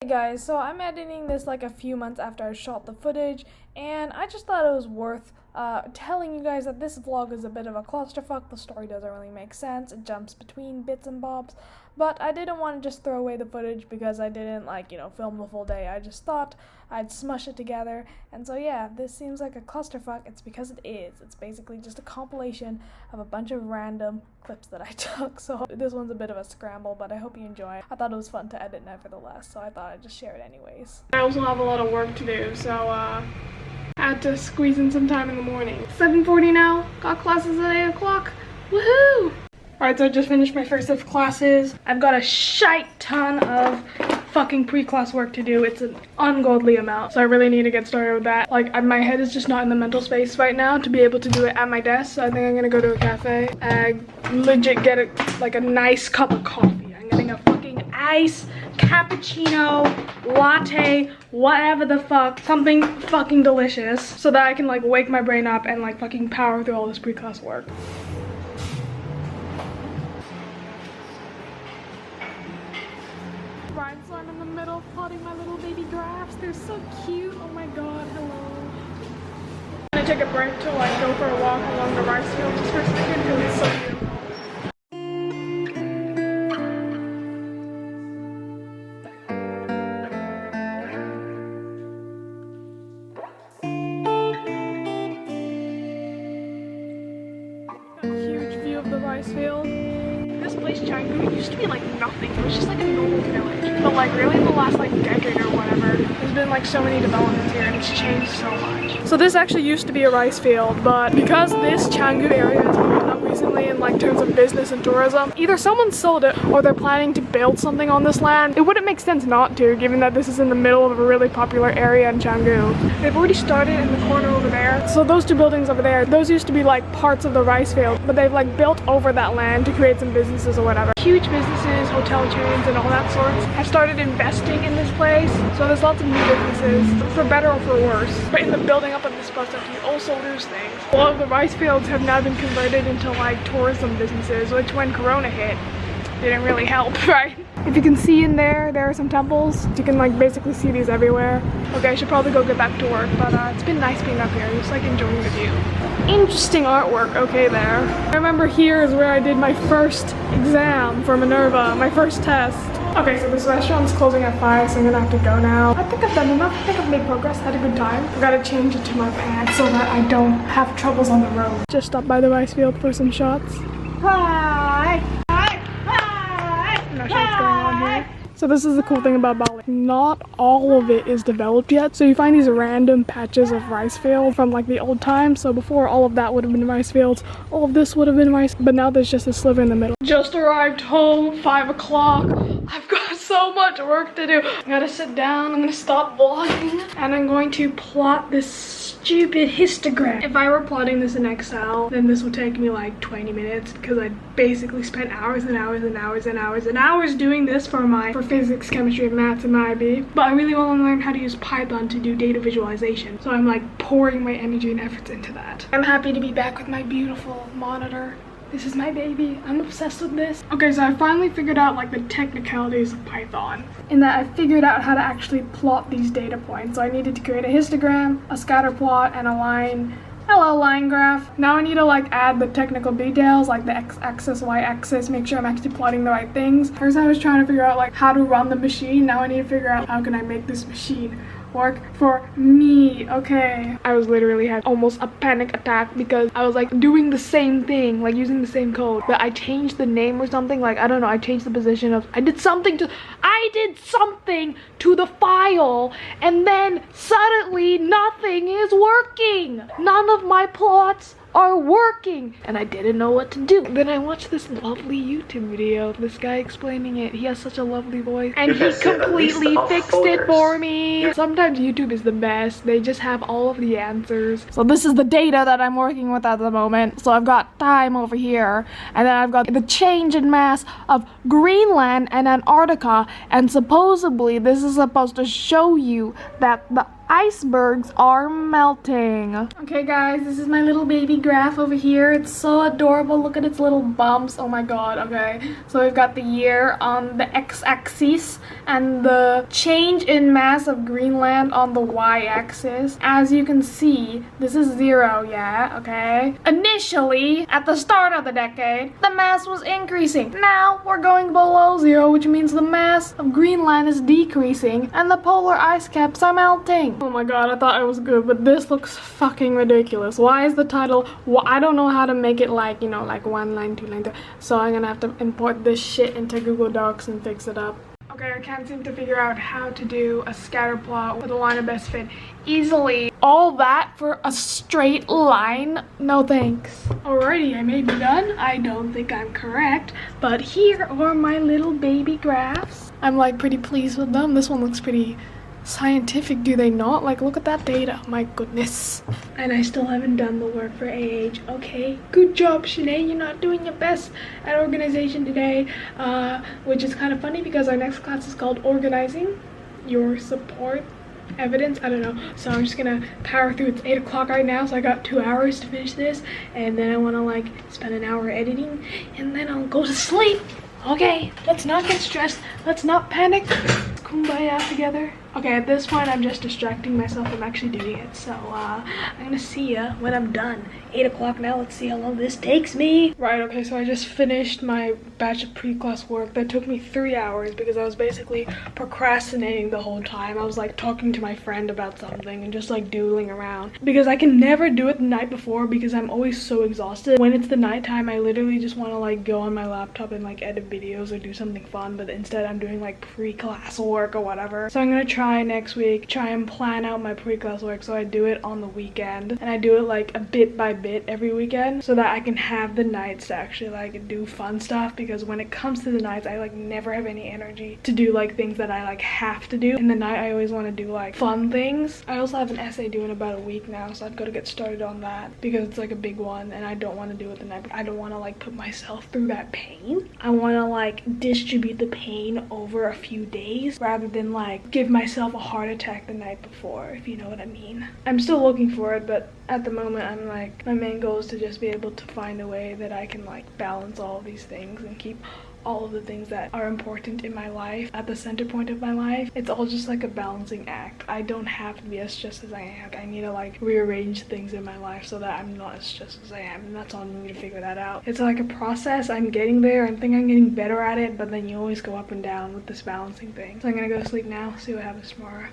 guys, so I'm editing this like a few months after I shot the footage, and I just thought it was worth telling you guys that this vlog is a bit of a clusterfuck. The story doesn't really make sense, it jumps between bits and bobs, but I didn't want to just throw away the footage because I didn't film the full day. I just thought I'd smush it together, and so yeah, this seems like a clusterfuck. It's because it is. It's basically just a compilation of a bunch of random clips that I took, so this one's a bit of a scramble, but I hope you enjoy it. I thought it was fun to edit nevertheless, so I thought I'd just share it anyways. I also have a lot of work to do, so I had to squeeze in some time in the morning. 7:40 now, got classes at 8 o'clock, woohoo! Alright, so I just finished my first of classes. I've got a shite ton of fucking pre-class work to do. It's an ungodly amount, so I really need to get started with that. My head is just not in the mental space right now to be able to do it at my desk, so I think I'm gonna go to a cafe and legit get a nice cup of coffee. I'm getting a fucking iced cappuccino, latte, whatever the fuck, something fucking delicious, so that I can wake my brain up and fucking power through all this pre-class work. So I'm in the middle plotting my little baby giraffes. They're so cute. Oh my god, hello. I'm gonna take a break to go for a walk along the rice field just for a second because it's so beautiful. A huge view of the rice field. This place, Canggu, used to be nothing. It was just a normal village. But really in the last decade or whatever, there's been so many developments here and it's changed so much. So this actually used to be a rice field, but because this Canggu area has blown up recently in terms of business and tourism, either someone sold it or they're planning to build something on this land. It wouldn't make sense not to, given that this is in the middle of a really popular area in Canggu. They've already started in the corner over there. So those two buildings over there, those used to be parts of the rice field, but they've built over that land to create some businesses or whatever. Huge businesses, hotel chains, and all that sorts have started investing in this place. So there's lots of new businesses, for better or for worse. But in the building up of this process, you also lose things. A lot of the rice fields have now been converted into tourism businesses, which when Corona hit, didn't really help, right? If you can see in there, there are some temples. You can basically see these everywhere. Okay, I should probably go get back to work, but it's been nice being up here, just enjoying the view. Interesting artwork, okay there. I remember here is where I did my first exam for Minerva, my first test. Okay, so this restaurant's closing at 5, so I'm gonna have to go now. I think I've done enough. I think I've made progress, had a good time. I gotta change it to my pants so that I don't have troubles on the road. Just stopped by the rice field for some shots. Hi! Hi! Hi! I'm not sure what's going on here. So this is the cool thing about Bali. Not all of it is developed yet. So you find these random patches of rice field from the old times. So before, all of that would have been rice fields. All of this would have been rice, but now there's just a sliver in the middle. Just arrived home, 5 o'clock. I've got so much work to do. I gotta sit down, I'm gonna stop vlogging, and I'm going to plot this stupid histogram. If I were plotting this in Excel, then this would take me 20 minutes because I basically spent hours and hours and hours and hours and hours doing this for physics, chemistry, and maths in my IB. But I really want to learn how to use Python to do data visualization. So I'm pouring my energy and efforts into that. I'm happy to be back with my beautiful monitor. This is my baby. I'm obsessed with this. Okay, so I finally figured out the technicalities of Python. In that I figured out how to actually plot these data points. So I needed to create a histogram, a scatter plot, and a line graph. Now I need to add the technical details the x-axis, y-axis, make sure I'm actually plotting the right things. First I was trying to figure out how to run the machine. Now I need to figure out how can I make this machine work for me. Okay, I was literally had almost a panic attack because I was doing the same thing, using the same code, but I changed the name or something. I don't know, I changed the position of I did something to the file, and then suddenly nothing is working. None of my plots are working, and I didn't know what to do. Then I watched this lovely YouTube video of this guy explaining it. He has such a lovely voice, and he completely fixed it for me. Sometimes YouTube is the best. They just have all of the answers. So this is the data that I'm working with at the moment. So I've got time over here, and then I've got the change in mass of Greenland and Antarctica, and supposedly this is supposed to show you that the icebergs are melting. Okay guys, this is my little baby graph over here. It's so adorable. Look at its little bumps. Oh my god. Okay, so we've got the year on the x-axis and the change in mass of Greenland on the y-axis. As you can see, this is 0, yeah, okay? Initially, at the start of the decade, the mass was increasing. Now we're going below 0, which means the mass of Greenland is decreasing and the polar ice caps are melting. Oh my god, I thought it was good, but this looks fucking ridiculous. Why is the title? Well, I don't know how to make it like, you know, like 1 line, 2 line, 3. So I'm gonna have to import this shit into Google Docs and fix it up. Okay, I can't seem to figure out how to do a scatter plot with a line of best fit easily. All that for a straight line? No thanks. Alrighty, I may be done. I don't think I'm correct, but here are my little baby graphs. I'm like pretty pleased with them. This one looks pretty scientific, do they not? Like, look at that data. My goodness. And I still haven't done the work for AH. Okay, good job, Shanae. You're not doing your best at organization today, which is kind of funny because our next class is called Organizing Your Support Evidence. I don't know. So I'm just gonna power through. It's 8 o'clock right now, so I got 2 hours to finish this, and then I want to like spend an hour editing, and then I'll go to sleep. Okay, let's not get stressed. Let's not panic. Kumbaya together. Okay, at this point I'm just distracting myself from actually doing it, so I'm gonna see ya when I'm done. 8 o'clock now. Let's see how long this takes me. Right, okay, so I just finished my batch of pre-class work. That took me 3 hours because I was basically procrastinating the whole time. I was like talking to my friend about something and just like doodling around because I can never do it the night before because I'm always so exhausted. When it's the nighttime, I literally just want to like go on my laptop and like edit videos or do something fun, but instead I'm doing like pre-class work or whatever. So I'm gonna try next week, try and plan out my pre-class work so I do it on the weekend, and I do it like a bit by bit every weekend so that I can have the nights to actually like do fun stuff, because when it comes to the nights I like never have any energy to do like things that I like have to do in the night. I always want to do like fun things. I also have an essay due in about a week now, so I've got to get started on that because it's like a big one and I don't want to do it the night. I don't want to like put myself through that pain. I want to like distribute the pain over a few days rather than like give myself a heart attack the night before, if you know what I mean. I'm still looking for it, but at the moment I'm like, my main goal is to just be able to find a way that I can like balance all of these things and keep all of the things that are important in my life at the center point of my life. It's all just like a balancing act. I don't have to be as stressed as I am. I need to like rearrange things in my life so that I'm not as stressed as I am, and that's on me to figure that out. It's like a process. I'm getting there. I think I'm getting better at it, but then you always go up and down with this balancing thing. So I'm gonna go to sleep now, see what happens tomorrow.